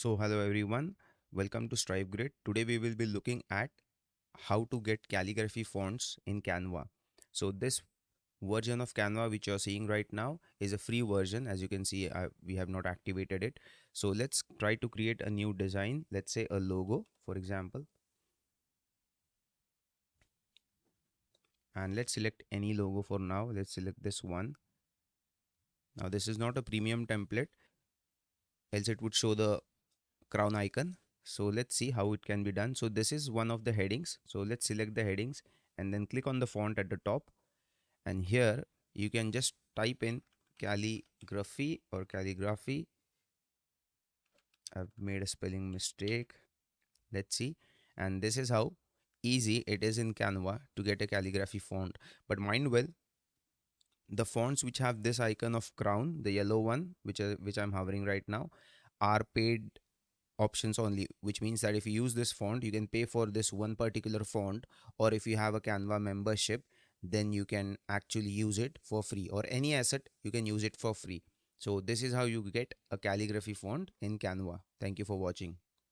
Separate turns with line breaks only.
So hello everyone, welcome to Stripe Grid. Today we will be looking at how to get calligraphy fonts in Canva. So this version of Canva which you're seeing right now is a free version. As you can see, we have not activated it. So let's try to create a new design. Let's say a logo, for example, and let's select any logo for now. Let's select this one. Now this is not a premium template, else it would show the crown icon. So let's see how it can be done. So this is one of the headings. So let's select the headings and then click on the font at the top. And here you can just type in calligraphy or calligraphy. I've made a spelling mistake. Let's see. And this is how easy it is in Canva to get a calligraphy font. But mind well, the fonts which have this icon of crown, the yellow one, which I'm hovering right now, are paid options only, which means that if you use this font you can pay for this one particular font, or if you have a Canva membership then you can actually use it for free, or any asset you can use it for free. So this is how you get a calligraphy font in Canva. Thank you for watching.